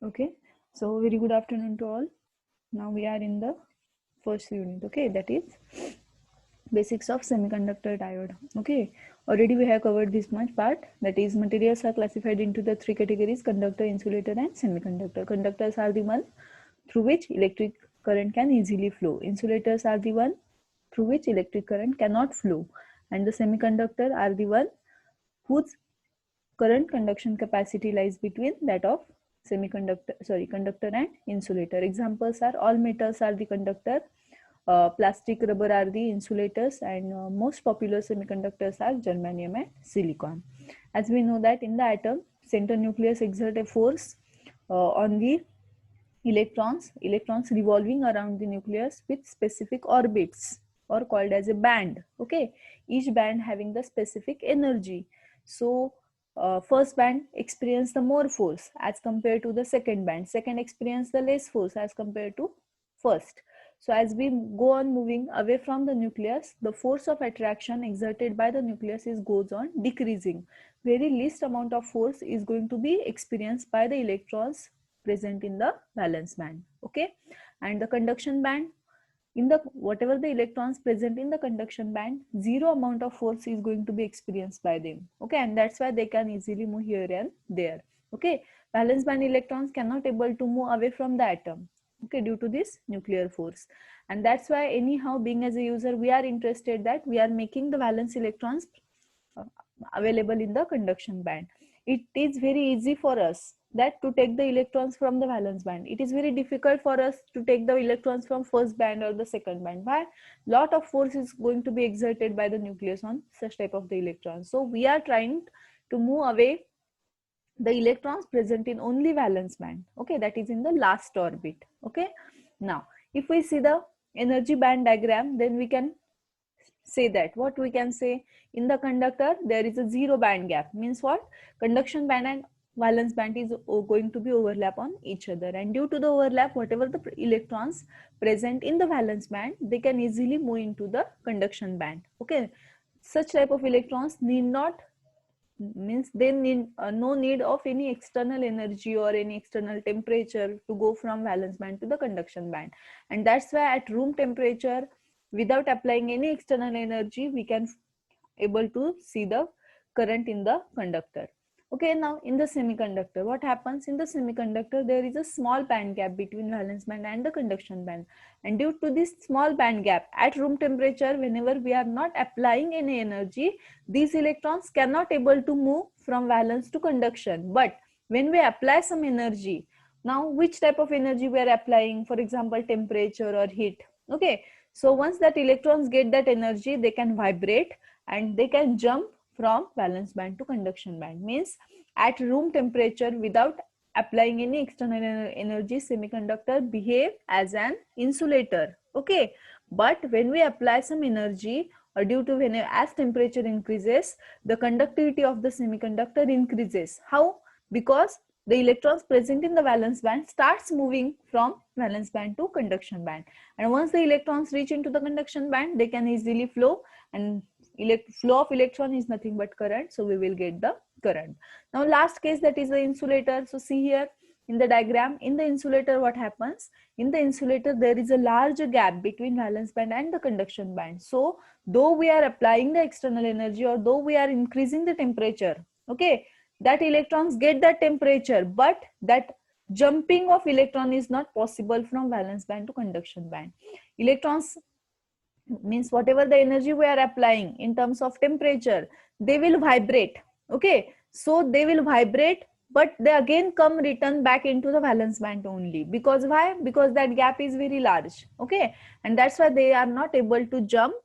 Okay, so very good afternoon to all. Now we are in the first unit. Okay, that is basics of semiconductor diode. Okay, already we have covered this much part. That is, materials are classified into the three categories: conductor, insulator, and semiconductor. Conductors are the one through which electric current can easily flow. Insulators are the one through which electric current cannot flow, and the semiconductor are the one whose current conduction capacity lies between that of conductor and insulator. Examples are: all metals are the conductor, plastic, rubber are the insulators, and most popular semiconductors are germanium and silicon. As we know that in the atom, center nucleus exert a force on the electrons revolving around the nucleus with specific orbits, or called as a band. Okay, each band having the specific energy. So first band experience the more force as compared to the second band, second experience the less force as compared to first. So as we go on moving away from the nucleus, the force of attraction exerted by the nucleus goes on decreasing. Very least amount of force is going to be experienced by the electrons present in the valence band. Okay, and the conduction band, in the whatever the electrons present in the conduction band, zero amount of force is going to be experienced by them. Okay, and that's why they can easily move here and there. Okay, valence band electrons cannot able to move away from the atom, okay, due to this nuclear force. And that's why anyhow, being as a user, we are interested that we are making the valence electrons available in the conduction band. It is very easy for us that to take the electrons from the valence band. It is very difficult for us to take the electrons from first band or the second band. Why? Lot of force is going to be exerted by the nucleus on such type of the electrons. So we are trying to move away the electrons present in only valence band. Okay, that is in the last orbit. Okay, now if we see the energy band diagram, then we can say that what we can say: in the conductor there is a zero band gap. Means what? Conduction band and valence band is going to be overlap on each other, and due to the overlap, whatever the electrons present in the valence band, they can easily move into the conduction band. Okay, such type of electrons need not, means they need no need of any external energy or any external temperature to go from valence band to the conduction band. And that's why at room temperature, without applying any external energy, we can able to see the current in the conductor. Okay, now in the semiconductor, what happens? In the semiconductor, there is a small band gap between valence band and the conduction band, and due to this small band gap at room temperature, whenever we are not applying any energy, these electrons cannot able to move from valence to conduction. But when we apply some energy, now which type of energy we are applying? For example, temperature or heat. Okay, so once that electrons get that energy, they can vibrate and they can jump from valence band to conduction band. Means at room temperature, without applying any external energy, semiconductor behave as an insulator. Okay, but when we apply some energy, or due to when as temperature increases, the conductivity of the semiconductor increases. How? Because the electrons present in the valence band starts moving from valence band to conduction band, and once the electrons reach into the conduction band, they can easily flow, and flow of electron is nothing but current, so we will get the current. Now last case, that is the insulator. So see here in the diagram, in the insulator, what happens? In the insulator, there is a large gap between valence band and the conduction band. So though we are applying the external energy, or though we are increasing the temperature, okay, that electrons get that temperature, but that jumping of electron is not possible from valence band to conduction band. Electrons, means whatever the energy we are applying in terms of temperature, they will vibrate. Okay, so they will vibrate, but they again come return back into the valence band only. Because why? Because that gap is very large. Okay, and that's why they are not able to jump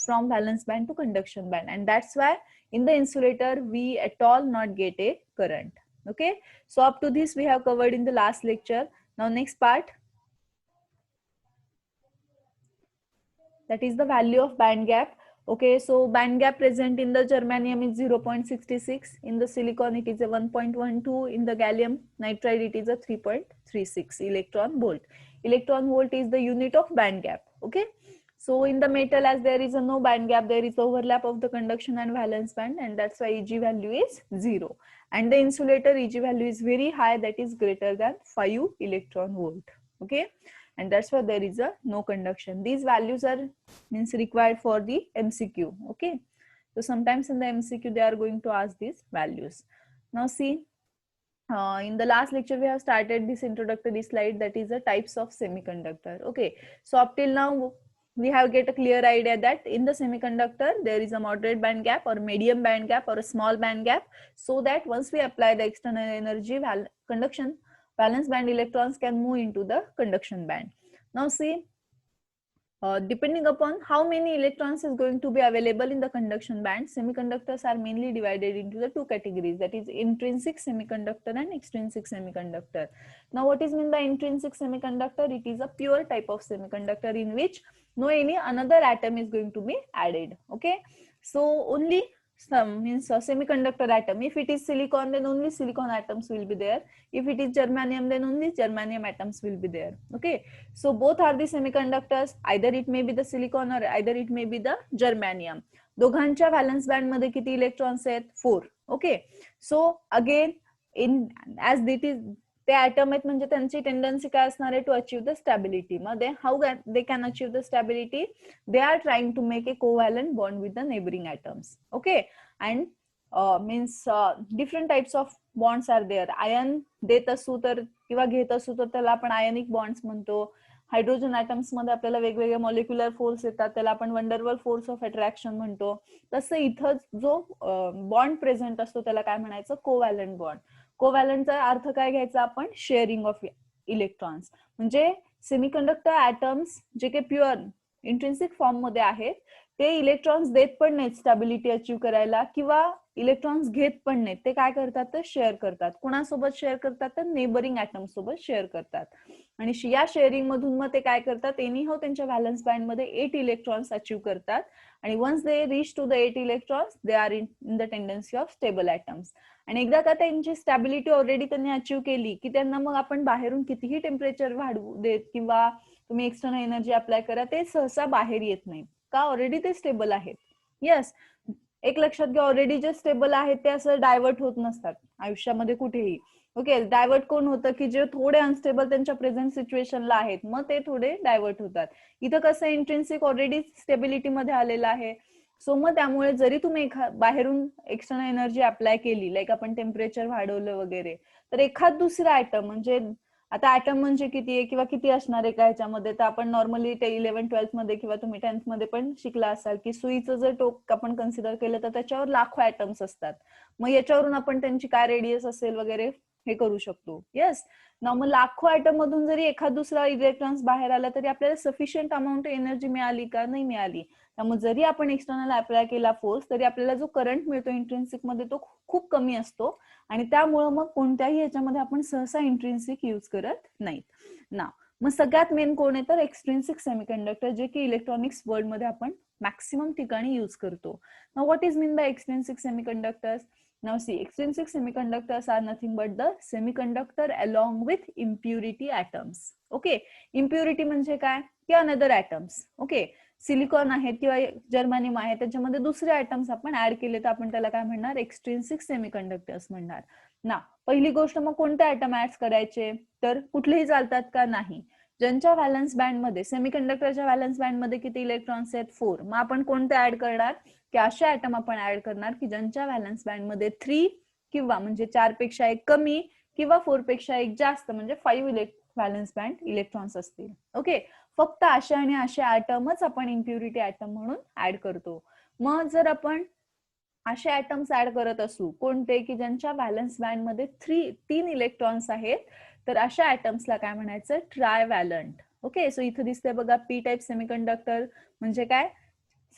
from valence band to conduction band, and that's why in the insulator we at all not get a current. Okay, so up to this we have covered in the last lecture. Now next part, that is the value of band gap. Okay, so band gap present in the germanium is 0.66, in the silicon it is a 1.12, in the gallium nitride it is a 3.36 electron volt. Electron volt is the unit of band gap. Okay, so in the metal, as there is a no band gap, there is overlap of the conduction and valence band, and that's why Eg value is 0. and the insulator Eg value is very high, that is greater than 5 electron volt. Okay, and that's why there is a no conduction. These values are means required for the MCQ. Okay, so sometimes in the MCQ they are going to ask these values. Now see, in the last lecture we have started this introductory slide, that is the types of semiconductor. Okay, so up till now we have get a clear idea that in the semiconductor there is a moderate band gap or medium band gap or a small band gap, so that once we apply the external energy, conduction valence band electrons can move into the conduction band. Now see, depending upon how many electrons is going to be available in the conduction band, semiconductors are mainly divided into the two categories, that is intrinsic semiconductor and extrinsic semiconductor. Now what is meant by intrinsic semiconductor? It is a pure type of semiconductor in which no any another atom is going to be added. Okay, so only some means a semiconductor atom. If it is silicon, then only silicon atoms will be there. If it is germanium, then only germanium atoms will be there. Okay, so both are the semiconductors. Either it may be the silicon or either it may be the germanium. दोघांच्या valence band मध्ये किती electrons आहेत? 4. Okay, so again in as it is ते atom आहेत म्हणजे त्यांची tendency काय असणार आहे? To achieve the stability. मध्ये how they can achieve the stability? They are trying to make a covalent bond with the neighbouring atoms. Okay, and means different types of bonds are there. Ion देत असू तर किंवा घेत असू तर त्याला आपण आयनिक बॉन्ड्स म्हणतो. हायड्रोजन ऍटम्स मध्ये आपल्याला वेगवेगळे मॉलिक्युलर फोर्स येतात, त्याला आपण वंडरवल फोर्स ऑफ अट्रॅक्शन म्हणतो. तसं इथं जो बॉन्ड प्रेझेंट असतो त्याला काय म्हणायचं? Covalent bond. कोव्हॅलंटचा अर्थ काय घ्यायचा आपण? Sharing of electrons. म्हणजे सेमीकंडक्टर ऍटम्स जे काही प्युअर इंट्रिन्सिक फॉर्म मध्ये आहेत ते इलेक्ट्रॉन्स देत पण नाहीत स्टॅबिलिटी अचीव करायला, किंवा इलेक्ट्रॉन्स घेत पण नाहीत. ते काय करतात? तर शेअर करतात. कुणासोबत शेअर करतात? तर नेबरिंग ऍटम सोबत शेअर करतात. आणि या शेअरिंग मधून मग ते काय करतात? एनी हाऊ त्यांच्या व्हॅलन्स बँड मध्ये 8 इलेक्ट्रॉन्स अचीव करतात. आणि once they reach to the 8 electrons they are in the tendency of stable atoms. आणि एकदा का त्यांची स्टॅबिलिटी ऑलरेडी त्यांनी अचीव केली की त्यांना मग आपण बाहेरून कितीही टेम्परेचर वाढवू देत किंवा तुम्ही एक्सटर्नल एनर्जी अप्लाय करा, ते सहसा बाहेर येत नाही. का? ऑलरेडी ते स्टेबल आहेत. यस, एक लक्षात घ्या, ऑलरेडी जे स्टेबल आहेत ते असं डायव्हर्ट होत नसतात आयुष्यामध्ये कुठेही. ओके, डायव्हर्ट कोण होतं? की जे थोडे अनस्टेबल त्यांच्या प्रेझेंट सिच्युएशनला आहेत, मग ते थोडे डायव्हर्ट होतात. इथं कसं इंट्रिन्सिक ऑलरेडी स्टेबिलिटी मध्ये आलेलं आहे. सो मग त्यामुळे जरी तुम्ही बाहेरून एक्सटर्नल एनर्जी अप्लाय केली, लाईक आपण टेम्परेचर वाढवलं वगैरे, तर एखाद दुसरा ऍटम म्हणजे आता ऍटम म्हणजे किती आहे किंवा किती असणार आहे का ह्याच्यामध्ये, तर आपण नॉर्मली 11-12 मध्ये किंवा तुम्ही 10th मध्ये पण शिकला असाल की सुईचं जर टोक आपण कन्सिडर केलं तर त्याच्यावर लाखो ऍटम्स असतात. मग याच्यावरून आपण त्यांची काय रेडियस असेल वगैरे हे करू शकतो. येस ना, मग लाखो ऍटम मधून जरी एखाद दुसरा इलेक्ट्रॉन्स बाहेर आला तरी आपल्याला सफिशियंट अमाऊंट एनर्जी मिळाली का? नाही मिळाली. त्यामुळे जरी आपण एक्सटर्नल अप्लाय केला फोर्स तरी आपल्याला जो करंट मिळतो इंट्रिन्सिक मध्ये तो खूप कमी असतो. आणि त्यामुळे मग कोणत्याही ह्याच्यामध्ये आपण सहसा इंट्रिन्सिक यूज करत नाहीत ना. मग सगळ्यात मेन कोण आहे? तर एक्सट्रिन्सिक सेमीकंडक्टर, जे की इलेक्ट्रॉनिक्स वर्ल्ड मध्ये आपण मॅक्सिमम ठिकाणी यूज करतो. Now what is mean by extrinsic semiconductors? Now see, extrinsic semiconductors are nothing but the semiconductor along with impurity atoms. Okay, impurity म्हणजे काय? की अनदर atoms. Okay, सिलिकॉन आहेत किंवा जर्मानियम आहे त्याच्यामध्ये दुसरे ॲटम्स आपण ऍड केले तर आपण त्याला काय म्हणणार? एक्सट्रिन्सिक सेमीकंडक्टर्स म्हणणार ना. पहिली गोष्ट, मग कोणते ॲटम ऍड करायचे? तर कुठलेही चालतात का? नाही. ज्यांच्या व्हॅलन्स बँड मध्ये, सेमीकंडक्टरच्या व्हॅलन्स बँड मध्ये किती इलेक्ट्रॉन्स आहेत? 4. मग आपण कोणते ऍड करणार? की अशा ॲटम आपण ऍड करणार की ज्यांच्या व्हॅलन्स बँड मध्ये 3 किंवा म्हणजे 4 पेक्षा एक कमी किंवा 4 पेक्षा एक जास्त म्हणजे 5 व्हॅलन्स बँड इलेक्ट्रॉन्स असतील. ओके, फक्त अशा आणि अशा ॲटमच आपण इम्प्युरिटी ॲटम म्हणून ऍड करतो. मग जर आपण असे ॲटम्स ऍड करत असू कोणते की ज्यांच्या व्हॅलन्स बँड मध्ये 3 इलेक्ट्रॉन्स आहेत, तर अशा ॲटम्सला काय म्हणायचं? ट्रायव्हॅलंट. ओके, सो इथं दिसतंय बघा, पी टाइप सेमीकंडक्टर म्हणजे काय?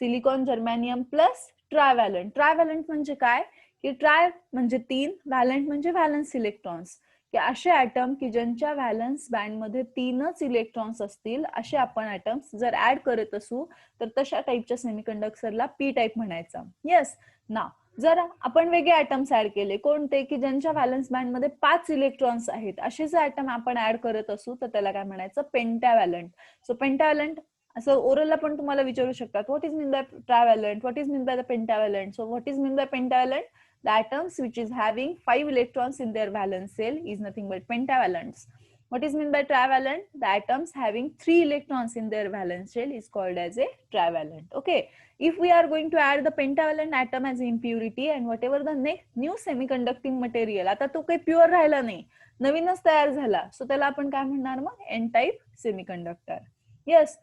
Silicon जर्मॅनियम plus ट्रायव्हॅलंट. ट्रायव्हॅलंट म्हणजे काय? की ट्राय म्हणजे 3, व्हॅलंट म्हणजे व्हॅलन्स इलेक्ट्रॉन्स, की असे ॲटम की ज्यांच्या व्हॅलन्स बँड मध्ये 3च इलेक्ट्रॉन्स असतील असे आपण ॲटम्स जर ऍड करत असू तर तशा टाईपच्या सेमीकंडक्टरला पी टाइप म्हणायचं. येस ना. जर आपण वेगळे ॲटम्स ऍड केले कोणते की ज्यांच्या व्हॅलन्स बँड मध्ये 5 इलेक्ट्रॉन्स आहेत, असे जर ॲटम आपण ऍड करत असू तर त्याला काय म्हणायचं? पेंटाव्हॅलंट. सो पेंटाव्हॅलंट असं ओरलला पण तुम्हाला विचारू शकतात, what is mean by trivalent, what is mean by the pentavalent. So what is mean by pentavalent? The atoms which is having 5 electrons in their valence shell is nothing but pentavalents. What is meant by trivalent? The atoms having 3 electrons in their valence shell is called as a trivalent. Okay. If we are going to add the pentavalent atom as impurity and whatever the next new semiconducting material, आता तो काही pure राहिला नाही, नवीनच तयार झाला, so त्याला आपण काय म्हणणार मग? N type semiconductor. Yes.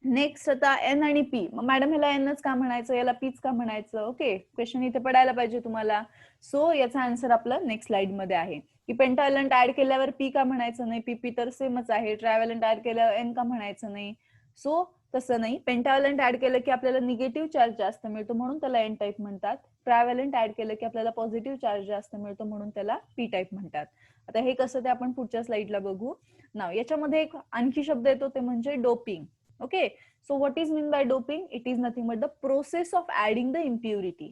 Next आता एन आणि पी. मग मॅडम ह्याला एनच का म्हणायचं, याला पीच का म्हणायचं? ओके, क्वेश्चन इथे पडायला पाहिजे तुम्हाला. सो याचा आन्सर आपलं नेक्स्ट स्लाइड मध्ये आहे की पेंटाव्हॅलंट ऍड केल्यावर पी का म्हणायचं नाही, पी तर सेमच आहे. ट्रायव्हॅलंट ऍड केल्यावर एन का म्हणायचं नाही? सो तसं नाही. पेंटाव्हॅलंट ऍड केलं की आपल्याला निगेटिव्ह चार्ज जास्त मिळतो म्हणून त्याला एन टाइप म्हणतात. ट्रायव्हॅलंट ऍड केलं की आपल्याला पॉझिटिव्ह चार्ज जास्त मिळतो म्हणून त्याला पी टाइप म्हणतात. आता हे कसं ते आपण पुढच्या स्लाइडला बघू. नाव याच्यामध्ये एक आणखी शब्द येतो ते म्हणजे doping. Okay, so what is meant by doping? It is nothing but the process of adding the impurity.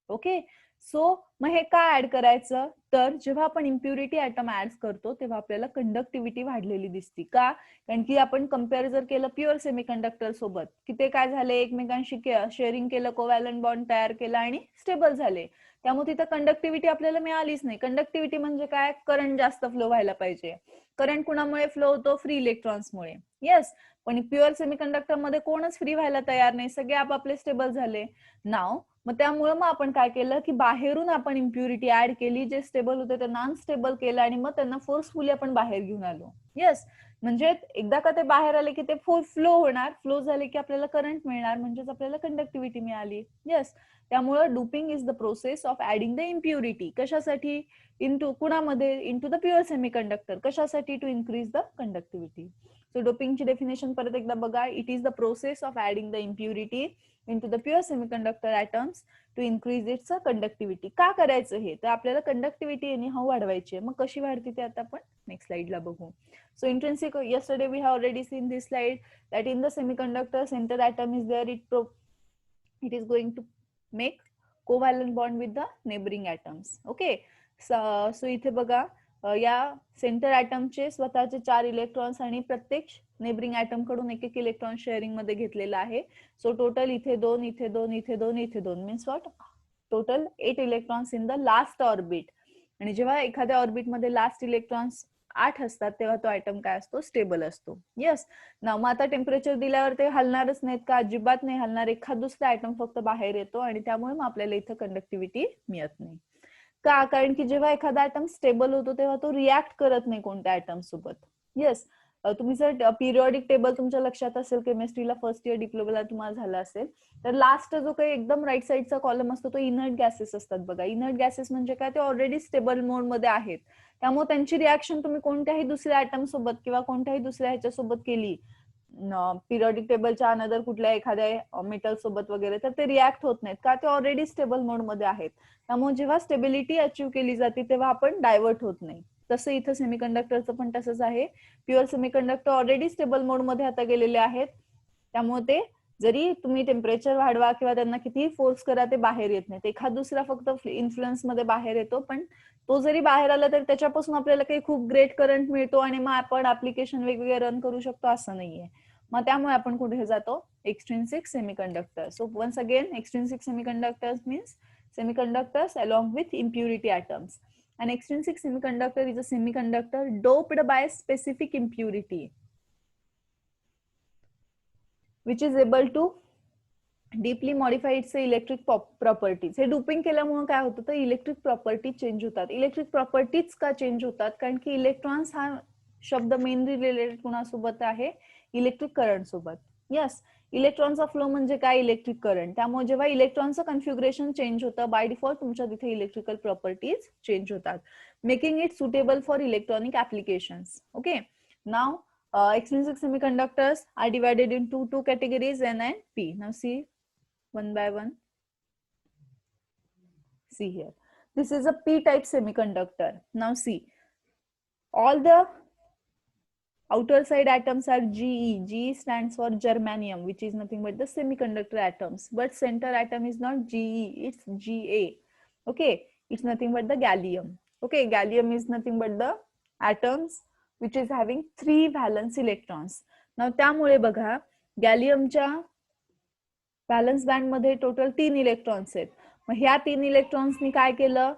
Okay, so मग हे का ऍड करायचं? तर जेव्हा आपण इम्प्युरिटी ऍटम ऍड करतो तेव्हा आपल्याला कंडक्टिव्हिटी वाढलेली दिसते. का? कारण की आपण कम्पेअर जर केलं प्युअर सेमीकंडक्टर सोबत की ते काय झाले, एकमेकांशी शेअरिंग केलं, कोव्हॅलंट बॉन्ड तयार केला आणि स्टेबल झाले. त्यामुळे तिथं कंडक्टिव्हिटी आपल्याला मिळालीच नाही. कंडक्टिव्हिटी म्हणजे काय? करंट जास्त फ्लो व्हायला पाहिजे. करंट कुणामुळे फ्लो होतो? फ्री इलेक्ट्रॉन्समुळे. येस. पण प्युअर सेमीकंडक्टर मध्ये कोणच फ्री व्हायला तयार नाही, सगळे आपापले स्टेबल झाले. नाव मग त्यामुळे मग आपण काय केलं की बाहेरून आपण इम्प्युरिटी ऍड केली, जे स्टेबल होते ते नॉन स्टेबल केलं आणि मग त्यांना फोर्सफुली आपण बाहेर घेऊन आलो. येस. म्हणजे एकदा का ते बाहेर आले की ते फ्लो होणार, फ्लो झाले की आपल्याला करंट मिळणार, म्हणजेच आपल्याला कंडक्टिव्हिटी मिळाली. येस. त्यामुळे doping is the process of adding the impurity. कशासाठी? इंटू कुणामध्ये? Into the pure semiconductor. कशासाठी? To increase the conductivity. So डोपिंगची डेफिनेशन परत एकदा बघा. It is the process of adding the impurity into the pure semiconductor atoms to increase its conductivity. का करायचं हे? तर आपल्याला कंडक्टिव्हिटी एनी हाऊ वाढवायची आहे. मग कशी वाढते ते आता आपण नेक्स्ट स्लाइडला बघू. So intrinsic, yesterday we have already seen this slide that in the semiconductor center atom is there, it is going to make covalent bond with the neighboring atoms. Okay, so इथे बघा या centre ऍटमचे स्वतःचे 4 electrons आणि प्रत्येक neighbouring atom कडून एक electron sharing मध्ये घेतलेला आहे. सो टोटल इथे 2, इथे 2, इथे 2, इथे 2 means what? Total 8 electrons in the last orbit. आणि जेव्हा एखाद्या ऑर्बिट मध्ये लास्ट इलेक्ट्रॉन्स 8 असतात तेव्हा तो ऍटम काय असतो? स्टेबल असतो. येस. ना मग आता टेम्परेचर दिल्यावर ते हलणारच नाहीत का? अजिबात नाही हलणार. एखाद दुसरा ऍटम फक्त बाहेर येतो आणि त्यामुळे मग आपल्याला इथं कंडक्टिव्हिटी मिळत नाही. का? कारण की जेव्हा एखादा ऍटम स्टेबल होतो तेव्हा तो रिॲक्ट करत नाही कोणत्या ऍटम सोबत. येस. तुम्ही जर पिरियॉडिक टेबल तुमच्या लक्षात असेल, केमिस्ट्रीला फर्स्ट इयर डिप्लोमाला तुम्हाला झाला असेल, तर लास्ट जो काही एकदम राईट साईडचा कॉलम असतो तो इनर्ट गॅसेस असतात बघा. इनर्ट गॅसेस म्हणजे काय? ते ऑलरेडी स्टेबल मोड मध्ये आहेत. त्यामुळे त्यांची रिॲक्शन तुम्ही कोणत्याही दुसऱ्या ऍटम सोबत किंवा कोणत्याही दुसऱ्या ह्याच्यासोबत केली पिरियॉडिक टेबलच्या अनदर कुठल्या एखाद्या मेटल सोबत वगैरे, तर ते रिॲक्ट होत नाहीत. का? ते ऑलरेडी स्टेबल मोड मध्ये आहेत. त्यामुळे जेव्हा स्टेबिलिटी अचीव्ह केली जाते तेव्हा आपण डायव्हर्ट होत नाही. तसं इथं सेमीकंडक्टरचं पण तसंच आहे. प्युअर सेमीकंडक्टर ऑलरेडी स्टेबल मोड मध्ये आता गेलेले आहेत. त्यामुळे ते जरी तुम्ही टेम्परेचर वाढवा किंवा त्यांना कितीही फोर्स करा ते बाहेर येत नाही. एखाद दुसरा फक्त इन्फ्लुएन्स मध्ये बाहेर येतो, पण तो जरी बाहेर आला तर त्याच्यापासून आपल्याला काही खूप ग्रेट करंट मिळतो आणि मग आपण ऍप्लिकेशन वेगवेगळे रन करू शकतो असं नाहीये. मग त्यामुळे आपण कुठे जातो? Extrinsic semiconductor. So once again extrinsic semiconductors means semiconductors along with impurity atoms. An extrinsic semiconductor is a semiconductor doped by a specific impurity which is able to deeply modify its electric properties. हे doping केल्यामुळे काय होतं? तर electric property change होतात. Electric properties का change होतात? कारण की इलेक्ट्रॉन्स हा शब्द मेनली रिलेटेड कुणासोबत आहे? इलेक्ट्रिक करंट सोबत. यस. इलेक्ट्रॉनचा फ्लो म्हणजे काय? Electric current. त्यामुळे जेव्हा इलेक्ट्रॉनचं कन्फ्युगरेशन चेंज होतं बाय डिफॉल्ट तुमच्या तिथे इलेक्ट्रिकल प्रॉपर्टीज चेंज होतात, making it suitable for electronic applications. Okay. Now extrinsic semiconductors are divided into 2 categories, N and P. Now see one by one. See here. This is a P-type semiconductor. Now see. All the outer side atoms are GE. GE stands for germanium, which is nothing but the semiconductor atoms. But center atom is not GE, it's GA. Okay, it's nothing but the gallium. Okay, gallium is nothing but the atoms which is having 3 valence electrons. Now त्यामुळे बघा गॅलियमच्या valence band मध्ये total 3 electrons आहेत. मग ह्या 3 इलेक्ट्रॉन्सनी काय केलं,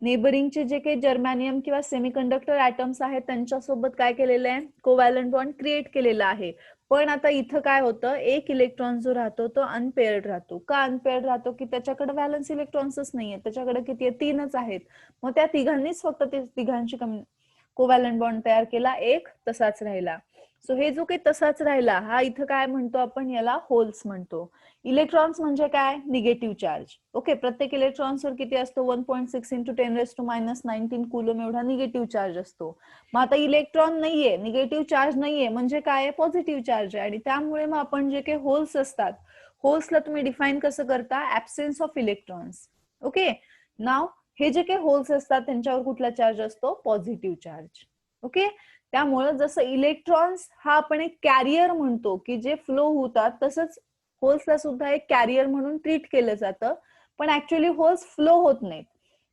नेबरिंगचे जे काही जर्मॅनियम किंवा सेमीकंडक्टर ॲटम्स आहेत त्यांच्यासोबत काय केलेलं आहे, कोव्हॅलंट बॉन्ड क्रिएट केलेला आहे. पण आता इथं काय होतं, एक इलेक्ट्रॉन जो राहतो तो अनपेअर्ड राहतो. का अनपेअर्ड राहतो, की त्याच्याकडे व्हॅलन्स इलेक्ट्रॉन्सच नाहीये, त्याच्याकडे किती आहे, 3च आहेत. मग त्या तिघांनीच फक्त ते तिघांची कोव्हॅलंट बॉन्ड तयार केला, एक तसाच राहिला. सो हे जो काही तसाच राहिला हा इथं काय म्हणतो आपण, याला होल्स म्हणतो. इलेक्ट्रॉन्स म्हणजे काय, निगेटिव्ह चार्ज. ओके, प्रत्येक इलेक्ट्रॉन्सवर किती असतो, 1.6 × 10⁻⁹ कुलम एवढा निगेटिव्ह चार्ज असतो. मग आता इलेक्ट्रॉन नाहीये, निगेटिव्ह चार्ज नाहीये, म्हणजे काय, पॉझिटिव्ह चार्ज आहे. आणि त्यामुळे मग आपण जे काही होल्स असतात, होल्सला तुम्ही डिफाईन कसं करता, ऍब्सेन्स ऑफ इलेक्ट्रॉन्स. ओके, नाव हे जे काही होल्स असतात त्यांच्यावर कुठला चार्ज असतो, पॉझिटिव्ह चार्ज. ओके, त्यामुळे जसं इलेक्ट्रॉन्स हा आपण एक कॅरियर म्हणतो की जे फ्लो होतात, तसंच होल्सला सुद्धा एक कॅरियर म्हणून ट्रीट केलं जातं. पण ऍक्च्युअली होल्स फ्लो होत नाहीत.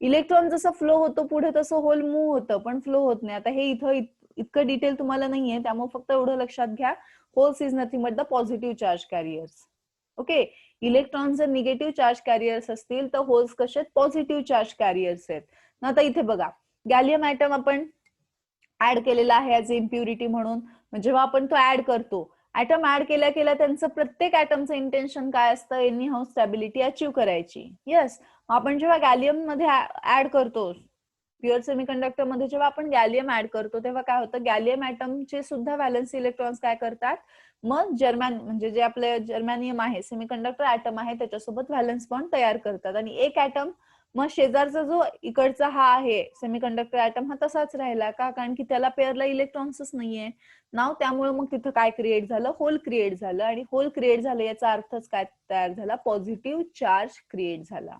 इलेक्ट्रॉन जसं फ्लो होतो पुढे तसं होल मूव्ह होतं, पण फ्लो होत नाही. आता हे इथं इतकं डिटेल तुम्हाला नाहीये, त्यामुळे फक्त एवढं लक्षात घ्या, holes is nothing but the positive charge carriers. Okay, electron जर निगेटिव्ह चार्ज कॅरियर्स असतील तर होल्स कसे पॉझिटिव्ह चार्ज कॅरियर्स आहेत. आता इथे बघा, गॅलियम ऍटम आपण ऍड केलेला आहे ऍज इम्प्युरिटी म्हणून. जेव्हा आपण तो ऍड करतो, ऍटम ऍड केल्या केल्या त्यांचं प्रत्येक ऍटमचं इंटेन्शन काय असतं, एनी हाऊ स्टॅबिलिटी अचीव्ह करायची. येस, आपण जेव्हा गॅलियम मध्ये ऍड करतो, प्युअर सेमीकंडक्टर मध्ये जेव्हा आपण गॅलियम ऍड करतो तेव्हा काय होतं, गॅलियम ऍटमचे सुद्धा व्हॅलन्स इलेक्ट्रॉन्स काय करतात, मग म्हणजे जे आपले जर्मॅनियम आहे, सेमीकंडक्टर ऍटम आहे, त्याच्यासोबत व्हॅलन्स बॉन्ड तयार करतात. आणि एक ऍटम मग शेजारचा जो इकडचा हा आहे सेमीकंडक्टर ऍटम, हा तसाच राहिला. का, कारण की त्याला पेअरला इलेक्ट्रॉन्सच नाहीये नाव. त्यामुळे मग तिथं काय क्रिएट झालं, होल क्रिएट झालं. आणि होल क्रिएट झालं याचा अर्थच काय तयार झाला, पॉझिटिव्ह चार्ज क्रिएट झाला.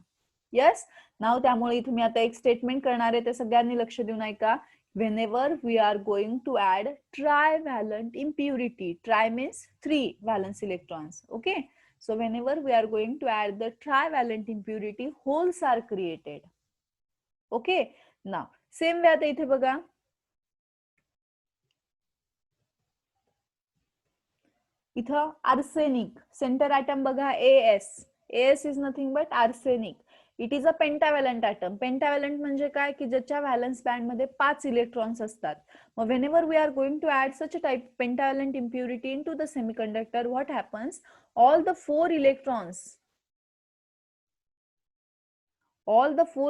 येस, नाव त्यामुळे इथे मी आता एक स्टेटमेंट करणार आहे, ते सगळ्यांनी लक्ष देऊन ऐका. whenever we are going to add trivalent impurity, tri means 3 valence electrons. Okay, so whenever we are going to add the trivalent impurity, holes are created. Okay, now same way आता इथे बघा, इथं आर्सेनिक सेंटर ॲटम बघा, AS is nothing but arsenic. It is a pentavalent atom. Pentavalent म्हणजे काय, की ज्याच्या valence band मध्ये 5 इलेक्ट्रॉन्स असतात. मग whenever we are going to add such a type pentavalent impurity into the semiconductor, what happens, all the 4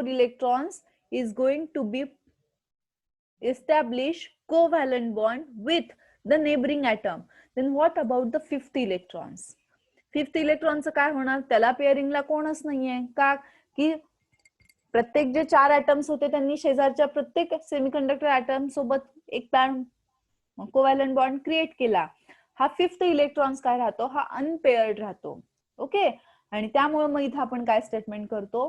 electrons is going to be establish covalent bond with the neighboring atom. Then what about the 5th electrons? 5th इलेक्ट्रॉनचं काय होणार, त्याला पेअरिंगला कोणच नाहीये. का, की प्रत्येक जे 4 ऍटम्स होते त्यांनी शेजारच्या प्रत्येक सेमीकंडक्टर ऍटम सोबत एक कोव्हॅलंट बॉन्ड क्रिएट केला. हा 5th इलेक्ट्रॉन्स काय राहतो, हा अनपेअर्ड राहतो. ओके, आणि त्यामुळे मग इथं आपण काय स्टेटमेंट करतो,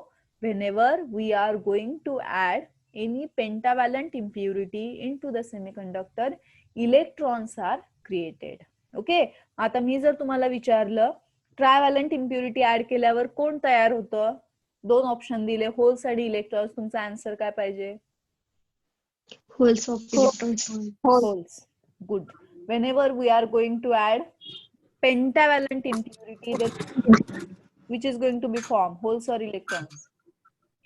whenever we are going to add any pentavalent impurity into the semiconductor, electrons are created. Okay, आता मी जर तुम्हाला विचारलं ट्रायव्हॅलंट इम्प्युरिटी ऍड केल्यावर कोण तयार होतं, 2 ऑप्शन दिले, होल्स आणि इलेक्ट्रॉन्स. तुमचा आन्सर काय पाहिजे, holes of electrons. Holes. Good. whenever we are going to add pentavalent impurity, then which is going to be formed, holes or electrons?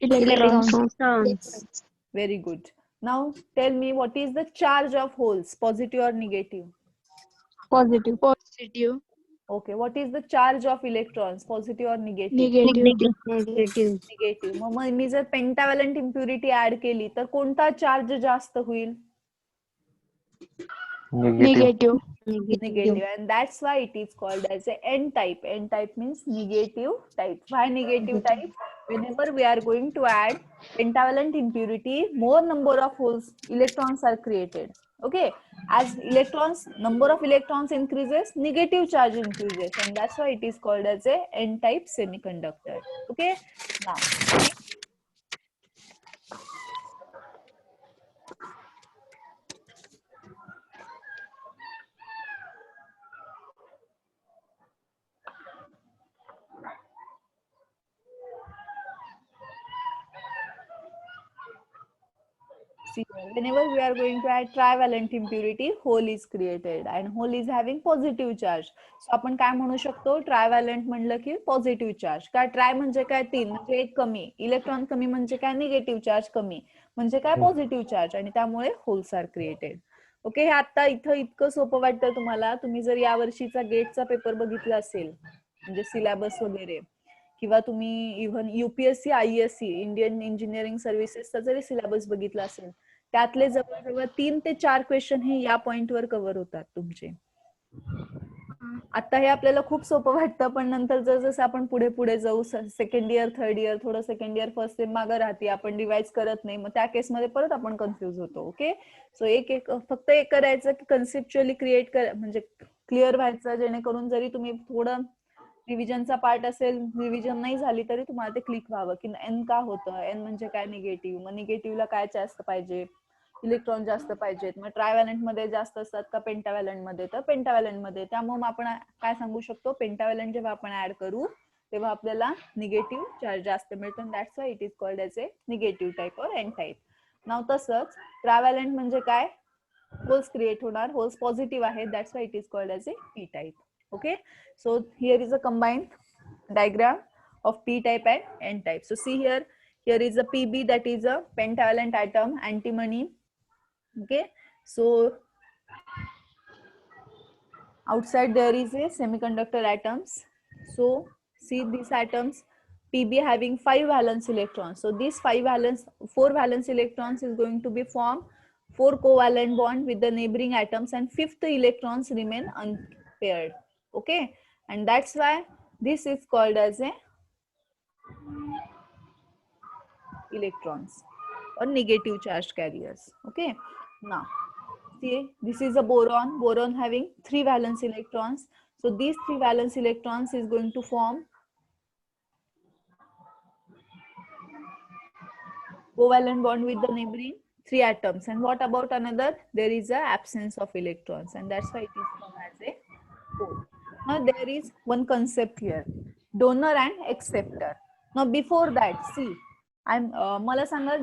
Electrons. Very good. Now tell me, what is the charge of holes, positive or negative? Positive. Okay, what is the charge of electrons, positive or negative? Negative. मग मी जर pentavalent impurity add केली तर कोणता charge जास्त होईल, Negative. negative, and that's why it is called as a n type. N type means negative type. Why negative type? Whenever we are going to add pentavalent impurity, more number of holes, electrons are created. Okay, as number of electrons increases, negative charge increases, and that's why it is called as a n type semiconductor. Okay, now See here, whenever we are going to add trivalent impurity, hole is created and hole is having positive charge. So आपण काय म्हणू शकतो, ट्रायव्हॅलंट म्हणलं की positive charge. काय try म्हणजे काय 3 म्हणजे एक कमी, इलेक्ट्रॉन कमी म्हणजे काय निगेटिव्ह चार्ज कमी म्हणजे काय पॉझिटिव्ह चार्ज, आणि त्यामुळे होल्स आर क्रिएटेड. ओके, हे आता इथं इतकं सोपं वाटतं तुम्हाला. तुम्ही जर या वर्षीचा गेटचा पेपर बघितला असेल म्हणजे सिलेबस वगैरे, किंवा तुम्ही even UPSC ISC Indian engineering सर्व्हिसेसचा जरी सिलेबस बघितला असेल, त्यातले जवळजवळ 3 ते 4 क्वेश्चन हे या पॉइंटवर कव्हर होतात तुमचे. आता हे आपल्याला खूप सोपं वाटतं, पण नंतर जसं आपण पुढे पुढे जाऊ, सेकंड इयर थर्ड इयर, थोडं सेकंड इयर फर्स्ट इयर मागं राहते, आपण रिवाइज करत नाही, मग त्या केसमध्ये परत आपण कन्फ्युज होतो. ओके, सो एक फक्त एक करायचं की कन्सेप्च्युअली क्रिएट म्हणजे क्लिअर व्हायचं, जेणेकरून जरी तुम्ही थोडं रिव्हिजनचा पार्ट असेल, रिव्हिजन नाही झाली तरी तुम्हाला ते क्लिक व्हावं की एन का होतं, एन म्हणजे काय निगेटिव्ह, मग निगेटिव्हला काय जास्त पाहिजे, इलेक्ट्रॉन जास्त पाहिजेत, मग ट्रायव्हॅलंट मध्ये जास्त असतात का पेंटाव्हॅलंट मध्ये, तर पेंटाव्हॅलंट मध्ये. त्यामुळे आपण काय सांगू शकतो, पेंटाव्हॅलंट जेव्हा आपण ऍड करू तेव्हा आपल्याला निगेटिव्ह चार्ज जास्त मिळतो, that's why it is called as A negative type और एन टाईप. नाव तसंच ट्रायव्हॅलंट म्हणजे काय, होल्स क्रिएट होणार, होल्स पॉझिटिव्ह आहे, that's why it is called as A P type. Okay, so here is a combined diagram of p type and n type. So see here, here is a pb, that is a pentavalent atom, antimony. Okay, so outside there is a semiconductor atoms. So see these atoms, pb having 5 valence electrons. So these 4 valence electrons is going to be form 4 covalent bond with the neighboring atoms, and 5th electrons remain unpaired. Okay, and that's why this is called as a electrons or negative charged carriers. Okay, now see, this is a boron, boron having 3 valence electrons. So these 3 valence electrons is going to form covalent bond with the neighboring 3 atoms. And what about another, there is a absence of electrons, and that's why it is known as a hole. Now there is one concept here, donor and acceptor. Now before that, see, मला सांगा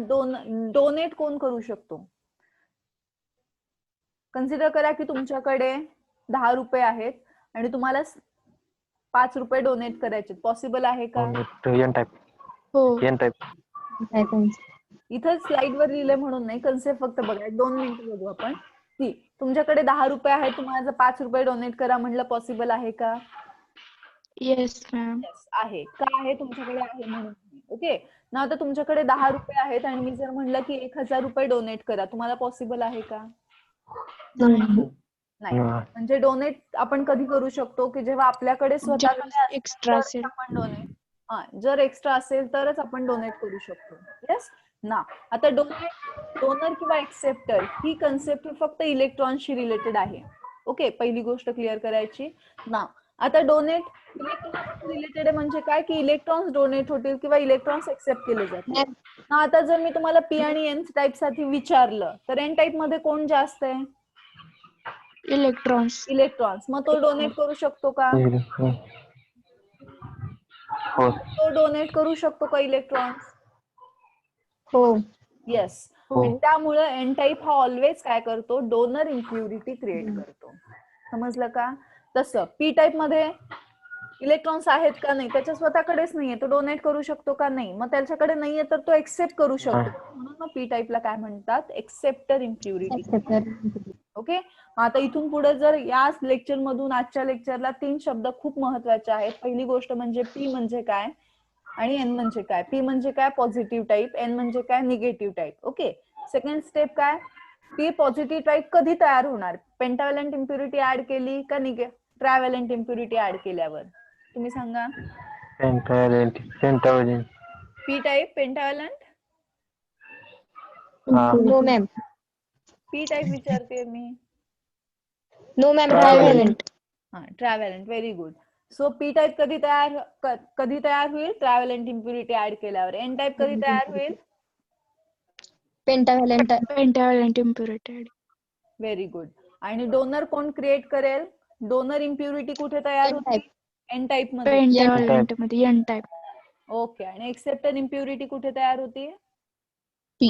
donate कोण करू शकतो. Consider करा की तुमच्याकडे 10 रुपये आहेत आणि तुम्हाला 5 रुपये डोनेट करायचे, पॉसिबल आहे का? N type. हो. N type. इथं स्लाइड वर लिहिलंय म्हणून नाही, कन्सेप्ट फक्त बघा, 2 मिनिटं बघू आपण. ती तुमच्याकडे 10 रुपये आहेत, तुम्हाला 5 रुपये डोनेट करा म्हणलं, पॉसिबल आहे का? Yes ma'am. आहे का, आहे तुमच्याकडे आहे म्हणून. ओके, ना आता तुमच्याकडे 10 रुपये आहेत आणि मी जर म्हणलं की 1000 रुपये डोनेट करा, तुम्हाला पॉसिबल आहे का? नाही. म्हणजे डोनेट आपण कधी करू शकतो की जेव्हा आपल्याकडे स्वतःकडे एक्स्ट्रा असेल, आपण डोनेट, जर एक्स्ट्रा असेल तरच आपण डोनेट करू शकतो. येस ना. आता डोनर किंवा एक्सेप्टर ही कन्सेप्ट फक्त इलेक्ट्रॉनशी रिलेटेड आहे. ओके, पहिली गोष्ट क्लिअर करायची ना. आता डोनेट इलेक्ट्रॉन रिलेटेड म्हणजे काय की इलेक्ट्रॉन्स डोनेट होतील किंवा इलेक्ट्रॉन्स एक्सेप्ट केले जातील. आता जर मी तुम्हाला पी आणि एन टाईप साठी विचारलं तर एन टाईप मध्ये कोण जास्त आहे? इलेक्ट्रॉन्स. मग तो डोनेट करू शकतो का? तो डोनेट करू शकतो का इलेक्ट्रॉन्स? हो. येस. त्यामुळे एन टाईप हा ऑलवेज काय करतो, डोनर इम्प्युरिटी क्रिएट करतो. समजलं का? तसं पी टाईप मध्ये इलेक्ट्रॉन्स आहेत का नाही, त्याच्या स्वतःकडेच नाहीये, तो डोनेट करू शकतो का नाही, मग त्याच्याकडे नाहीये तर तो एक्सेप्ट करू शकतो, म्हणून मग पी टाईपला काय म्हणतात, एक्सेप्टर इम्प्युरिटी. ओके, आता इथून पुढे जर या लेक्चर मधून आजच्या लेक्चरला 3 शब्द खूप महत्वाचे आहेत. पहिली गोष्ट म्हणजे पी म्हणजे काय आणि एन म्हणजे काय. पी म्हणजे काय, पॉझिटिव्ह टाईप, एन म्हणजे काय, negative type. Okay, second step काय, पी पॉझिटिव्ह टाईप कधी तयार होणार, पेंटाव्हॅलंट इम्प्युरिटी ऍड केली का ट्रायव्हॅलंट इम्प्युरिटी ऍड केल्यावर, तुम्ही सांगा. Pentavalent. P type pentavalent. No ma'am. P type विचारते मी. No ma'am, trivalent. हा, trivalent. Very good. So P type कधी तयार होईल, ट्रायव्हॅलंट इम्प्युरिटी ऍड केल्यावर. एन टाईप कधी तयार होईल, पेंटाव्हॅलंट इम्प्युरिटी. Very good. आणि डोनर कोण क्रिएट करेल, डोनर इम्प्युरिटी कुठे तयार होईल, एन टाईप मध्ये. पेंटाव्हॅलंट मध्ये एन टाईप. ओके, आणि एक्सेप्टर इम्प्युरिटी कुठे तयार होती, पी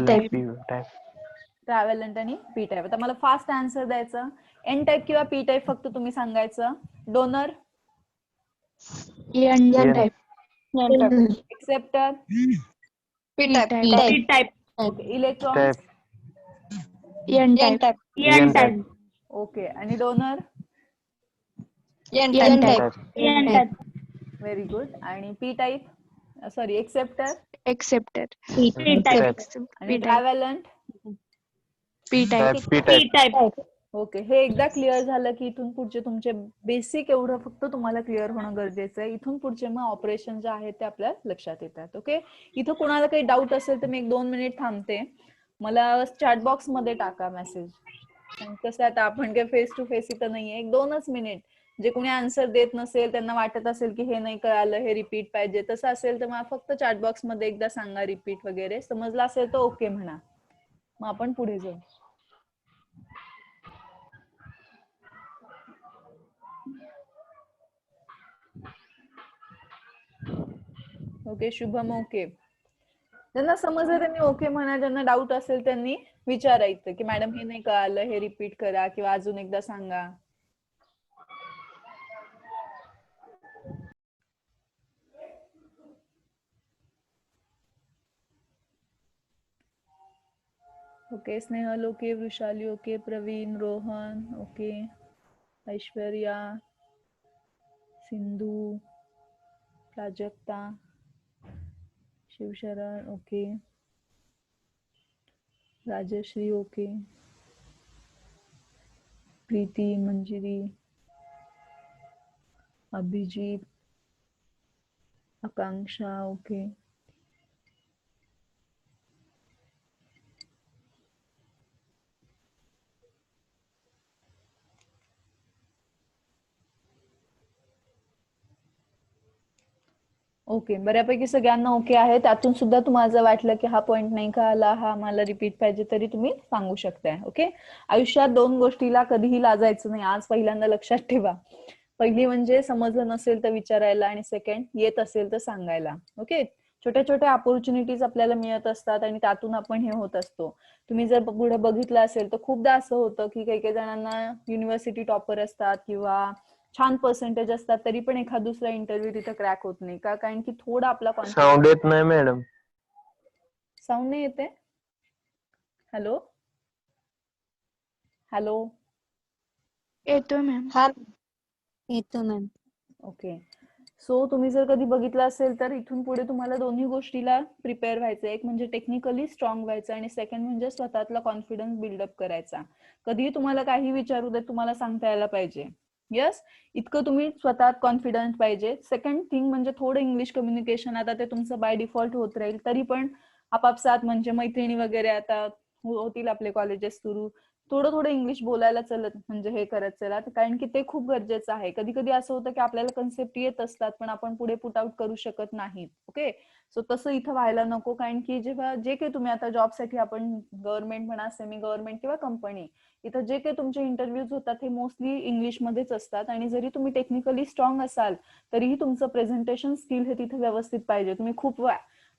टाईप. ट्रॅव्हलंट आणि पी टाईप. आता मला फास्ट आन्सर द्यायचं. एन टाईप किंवा पी टाईप फक्त तुम्ही सांगायचं. Donor, N N. type. Acceptor, P type. type. Okay. Electrons, Type. N type. N type. Okay. आणि donor, N type. Type. N type. Very good. आणि P type, sorry acceptor Acceptor. P type. आणि P type. Trivalent. P type. Type. P type. type. Okay. हे एकदा clear झालं की इथून पुढचे तुमचे बेसिक एवढं फक्त तुम्हाला क्लिअर होणं गरजेचं आहे. इथून पुढचे मग ऑपरेशन जे आहेत ते आपल्या लक्षात येतात. ओके. इथं कोणाला काही डाऊट असेल तर मी 1-2 मिनिट थांबते. मला चॅट बॉक्स मध्ये टाका मेसेज. कसं आता आपण काय फेस टू फेस इथं नाहीये. 1-2च मिनिट. जे कोणी आन्सर देत नसेल, त्यांना वाटत असेल की हे नाही कळालं, हे रिपीट पाहिजे, तसं असेल तर मला फक्त चॅट बॉक्स मध्ये एकदा सांगा रिपीट वगैरे. समजलं असेल तर ओके म्हणा. मग आपण पुढे जाऊ. ओके. शुभम ओके. ज्यांना समजलं त्यांनी ओके म्हणा. ज्यांना डाऊट असेल त्यांनी विचारायचं की मॅडम हे नाही कळालं, हे रिपीट करा किंवा अजून एकदा सांगा. Okay. Snehal okay, Vrushali okay, Praveen, Rohan okay, Aishwarya, Sindhu, Prajakta, Shivsharan okay, Rajshri okay, Preeti, Manjiri, Abhijeet, Akanksha okay. Okay. बऱ्यापैकी सगळ्यांना ओके आहे. त्यातून सुद्धा तुम्हाला जर वाटलं की हा पॉइंट नाही कळाला, हा मला रिपीट पाहिजे, तरी तुम्ही सांगू शकताय. ओके. आयुष्यात 2 गोष्टीला कधीही लाजायचं नाही. आज पहिल्यांदा लक्षात ठेवा. पहिली म्हणजे समजलं नसेल तर विचारायला, आणि सेकंड येत असेल तर सांगायला. ओके. छोट्या छोट्या ऑपॉर्च्युनिटीज आपल्याला मिळत असतात आणि त्यातून आपण हे होत असतो. तुम्ही जर पुढे बघितलं असेल तर खूपदा असं होतं की काही काही जणांना युनिव्हर्सिटी टॉपर असतात किंवा छान पर्सेंटेज असतात, तरी पण एखाद दुसरा इंटरव्ह्यू तिथे क्रॅक होत नाही का? कारण की थोडा आपला साऊंड येत नाही मॅडम. साऊंड नाही येते. Hello hello. येतोय मॅम. हा येतो मॅम. ओके. सो तुम्ही जर कधी बघितलं असेल तर इथून पुढे तुम्हाला दोन्ही गोष्टीला प्रिपेअर व्हायचं. एक म्हणजे टेक्निकली स्ट्रॉंग व्हायचं आणि सेकंड म्हणजे स्वतःतला कॉन्फिडन्स बिल्डअप करायचा. कधीही तुम्हाला काही विचारू दे, तुम्हाला सांगता यायला पाहिजे. यस, इतकं तुम्ही स्वतः कॉन्फिडन्स पाहिजे. सेकंड थिंग म्हणजे थोडं इंग्लिश कम्युनिकेशन. आता ते तुमचं बाय डिफॉल्ट होत राहील, तरी पण आपापसात म्हणजे मैत्रिणी वगैरे आता होतील आपले कॉलेजेस सुरू, थोडं थोडं इंग्लिश बोलायला चलत म्हणजे हे करत चला, कारण की ते खूप गरजेचं आहे. कधी कधी असं होतं की आपल्याला कन्सेप्ट येत असतात पण आपण पुढे पुट आउट करू शकत नाहीत. ओके. सो तसं इथं व्हायला नको, कारण की जेव्हा जे काही तुम्ही आता जॉबसाठी आपण गव्हर्नमेंट म्हणा, सेमी गव्हर्नमेंट किंवा कंपनी, इथं जे काही तुमचे इंटरव्ह्यूज होतात हे मोस्टली इंग्लिशमध्येच असतात. आणि जरी तुम्ही टेक्निकली स्ट्रॉंग असाल तरीही तुमचं प्रेझेंटेशन स्किल हे तिथे व्यवस्थित पाहिजे. तुम्ही खूप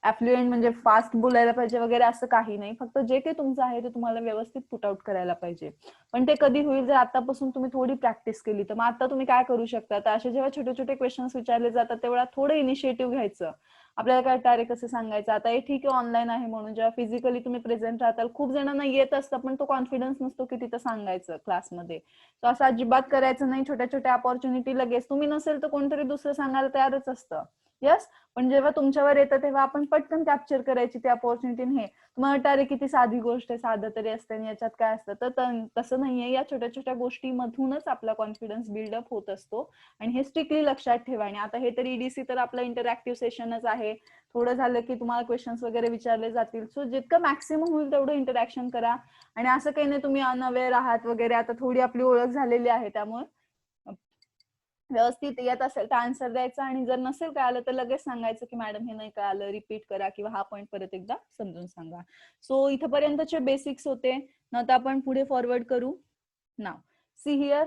ॲफ्लुएंट म्हणजे फास्ट बोलायला पाहिजे वगैरे असं काही नाही. फक्त जे काही तुमचं आहे ते तुम्हाला व्यवस्थित पुट आउट करायला पाहिजे. पण ते कधी होईल जर आतापासून तुम्ही थोडी प्रॅक्टिस केली तर. मग आता तुम्ही काय करू शकता, तर असे जेव्हा छोटे छोटे क्वेश्चन्स विचारले जातात तेव्हा थोडं इनिशिएटिव्ह घ्यायचं. आपल्याला काय डायरेक्ट कसं सांगायचं. आता हे ठीक आहे ऑनलाईन आहे म्हणून, जेव्हा फिजिकली तुम्ही प्रेझेंट राहताल, खूप जणांना येत असतं पण तो कॉन्फिडन्स नसतो की तिथं सांगायचं क्लासमध्ये. तर असं अजिबात करायचं नाही. छोट्या छोट्या अपॉर्च्युनिटी लगेच, तुम्ही नसेल तर कोणतरी दुसरं सांगायला तयारच असतं. यस, पण जेव्हा तुमच्यावर येतं तेव्हा आपण पटकन कॅप्चर करायची ती अपॉर्च्युनिटी. हे तुम्हाला वाटतं अरे किती साधी गोष्ट आहे, साधं तरी असतं आणि याच्यात काय असतं, तर तसं नाहीये. या छोट्या छोट्या गोष्टीमधूनच आपला कॉन्फिडन्स बिल्डअप होत असतो आणि हे स्ट्रिक्टली लक्षात ठेवा. आणि आता हे तर ईडीसी तर आपलं इंटरॅक्टिव्ह सेशनच आहे. थोडं झालं की तुम्हाला क्वेश्चन्स वगैरे विचारले जातील. सो जितकं मॅक्सिमम होईल तेवढं इंटरॅक्शन करा. आणि असं काही नाही तुम्ही अनअवेअर आहात वगैरे, आता थोडी आपली ओळख झालेली आहे त्यामुळे व्यवस्थित येत असेल तर आन्सर द्यायचा. आणि जर नसेल कळालं तर लगेच सांगायचं की मॅडम हे नाही कळालं, रिपीट करा किंवा हा पॉईंट परत एकदा समजून सांगा. सो इथपर्यंतचे बेसिक्स होते ना. आता आपण पुढे फॉरवर्ड करू. नाव सी हिअर.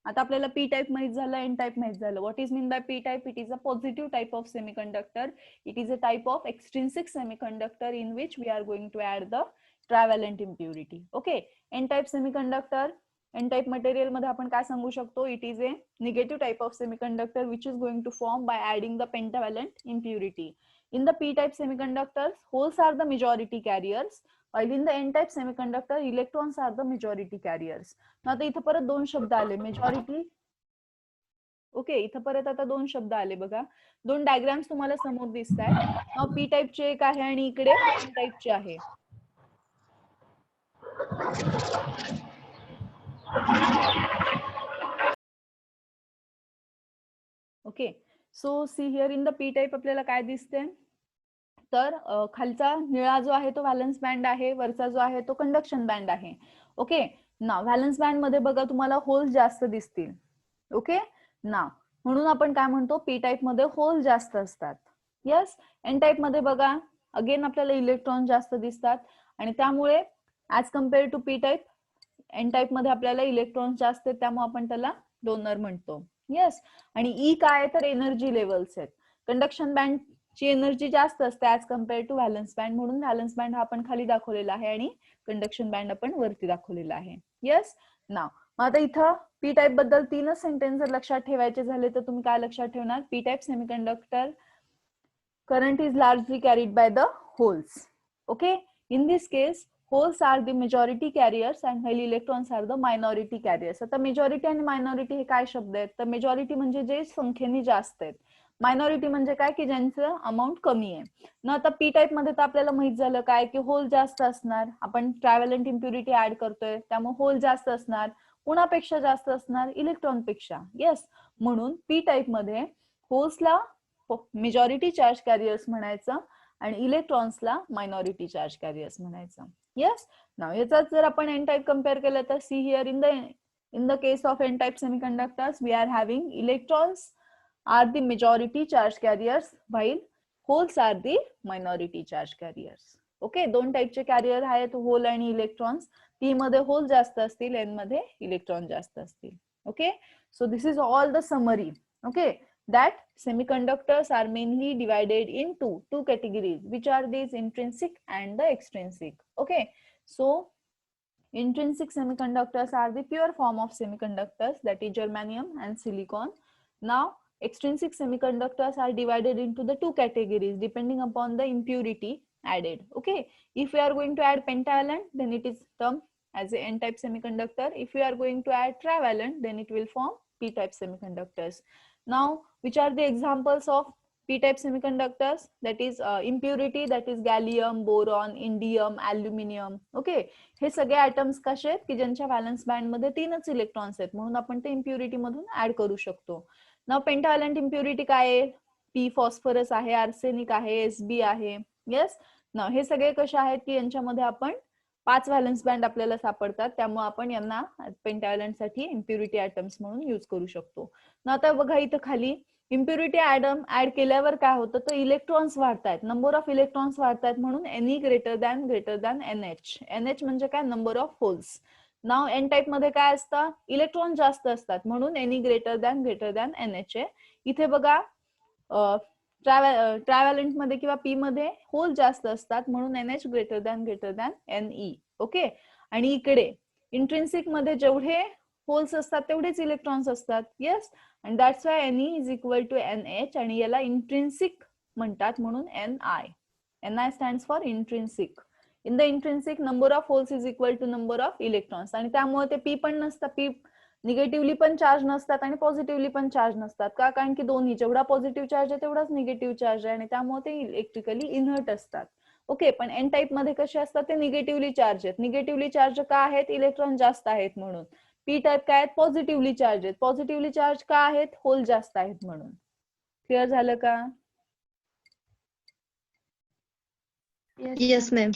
आता आपल्याला पी टाइप माहित झालं, एन टाइप माहित झालं. What is mean by P type? It is a positive type of semiconductor. It is a type of extrinsic semiconductor in which we are going to add the trivalent impurity. Okay, N type semiconductor, N type material मध्ये आपण काय सांगू शकतो, it is a negative type of semiconductor which is going to form by adding the pentavalent impurity. In the p-type semiconductors, holes are the majority carriers, while in the n-type semiconductor, electrons are the majority carriers. आता इथं परत दोन शब्द आले, majority. Okay, इथं परत आता दोन शब्द आले बघा, दोन डायग्राम्स तुम्हाला समोर दिसत आहेत. पी टाईपचे एक आहे आणि इकडे एन टाईपचे आहे. Okay, so C here in the P type आपल्याला काय दिसते, तर खालचा निळा जो आहे तो व्हॅलन्स बँड आहे, वरचा जो आहे तो कंडक्शन बँड आहे. ओके, ना व्हॅलन्स बँड मध्ये बघा तुम्हाला होल जास्त दिसतील. ओके ना, म्हणून आपण काय म्हणतो, पी टाईप मध्ये होल जास्त असतात. यस, एन टाईप मध्ये बघा अगेन आपल्याला इलेक्ट्रॉन जास्त दिसतात आणि त्यामुळे as compare to P type, N type मध्ये आपल्याला इलेक्ट्रॉन जास्त आहेत, त्यामुळे आपण त्याला डोनर म्हणतो. यस, आणि ई काय तर एनर्जी लेवल्स आहेत. कंडक्शन बँड ची एनर्जी जास्त असते as compare to valence band, म्हणून व्हॅलन्स बँड हा आपण खाली दाखवलेला आहे आणि कंडक्शन बँड आपण वरती दाखवलेला आहे. यस, नाव मग आता इथं पी टाईप बद्दल 3च सेंटेन्स जर लक्षात ठेवायचे झाले तर तुम्ही काय लक्षात ठेवणार, P type semiconductor current is largely carried by the holes. Okay, in this case holes are the majority carriers and while electrons are the minority carriers. आता मेजॉरिटी आणि मायनॉरिटी हे काय शब्द आहेत, तर मेजॉरिटी म्हणजे जे संख्येने जास्त आहेत, मायनॉरिटी म्हणजे काय की ज्यांचं अमाऊंट कमी आहे ना. आता पी टाईप मध्ये तर आपल्याला माहित झालं काय की होल जास्त असणार, आपण ट्रायव्हॅलंट इम्प्युरिटी ऍड करतोय त्यामुळे होल जास्त असणार, कोणापेक्षा जास्त असणार, इलेक्ट्रॉन पेक्षा. येस, म्हणून पी टाईप मध्ये होल्सला मेजॉरिटी चार्ज कॅरियर्स म्हणायचं आणि इलेक्ट्रॉन्सला मायनॉरिटी चार्ज कॅरियर्स म्हणायचं. येस, नाव याचाच जर आपण एन टाईप कम्पेअर केलं तर see here in the case of N type semiconductors we are having electrons are the majority charge carriers while holes are the minority charge carriers. Okay, दोन टाईपचे carrier आहेत, hole आणि electrons. P मध्ये hole जास्त असतील, N मध्ये electron जास्त असतील. Okay, so this is all the summary. Okay, that semiconductors are mainly divided into two categories, which are these intrinsic and the extrinsic. Okay, so intrinsic semiconductors are the pure form of semiconductors, that is germanium and silicon. Now extrinsic semiconductors are divided into the two categories depending upon the impurity added. Okay, if we are going to add pentavalent, then it is termed as a n type semiconductor. If we are going to add trivalent, then it will form p type semiconductors. Now which are the examples of p type semiconductors? That is impurity, that is gallium, boron, indium, aluminium. Okay, हे सगळे atoms कसे आहेत की ज्यांच्या valence band मध्ये 3च electrons आहेत, म्हणून आपण ते इम्प्युरिटी मधून ऍड करू शकतो. नाव पेंटाव्हॅलंट इम्प्युरिटी काय आहे, पी फॉस्फरस आहे, आर्सेनिक आहे, एसबी आहे. येस, नाव हे सगळे कसे आहेत की यांच्यामध्ये आपण 5 व्हॅलन्स बँड आपल्याला सापडतात, त्यामुळे आपण यांना पेंटाव्हॅलंट साठी इम्प्युरिटी ॲटम्स म्हणून यूज करू शकतो. ना आता बघा इथं खाली इम्प्युरिटी ॲटम ऍड केल्यावर काय होतं, तर इलेक्ट्रॉन्स वाढतायत, नंबर ऑफ इलेक्ट्रॉन्स वाढतायत, म्हणून NE greater than NH. NH म्हणजे काय, नंबर ऑफ होल्स. नाव एन टाईप मध्ये काय असतं, इलेक्ट्रॉन जास्त असतात, म्हणून एनी ग्रेटर दॅन एनएच आहे. इथे बघा ट्रायव्हॅलंट मध्ये किंवा पी मध्ये होल जास्त असतात, म्हणून NH greater than NE. Okay, आणि इकडे इंट्रिन्सिक मध्ये जेवढे होल्स असतात तेवढेच इलेक्ट्रॉन्स असतात. येस, आणि that's why NE is equal to NH, आणि याला इंट्रिन्सिक म्हणतात, म्हणून NI. NI stands for intrinsic. In the intrinsic number of holes is equal to number of electrons, आणि त्यामुळे ते पी पण नसतात, पी निगेटिव्हली पण चार्ज नसतात आणि पॉझिटिव्हली पण चार्ज नसतात. का, कारण की दोन्ही जेवढा पॉझिटिव्ह चार्ज आहे तेवढाच निगेटिव्ह चार्ज आहे, आणि त्यामुळे ते इलेक्ट्रिकली इनहर्ट असतात. ओके, पण एन टाईप मध्ये कसे असतात, ते निगेटिव्हली चार्ज आहेत. निगेटिव्हली चार्ज का आहेत, इलेक्ट्रॉन जास्त आहेत म्हणून. पी टाईप काय आहेत, पॉझिटिव्हली चार्ज आहेत. पॉझिटिव्हली चार्ज का आहेत, होल जास्त आहेत म्हणून. क्लिअर झालं का? Yes, ma'am.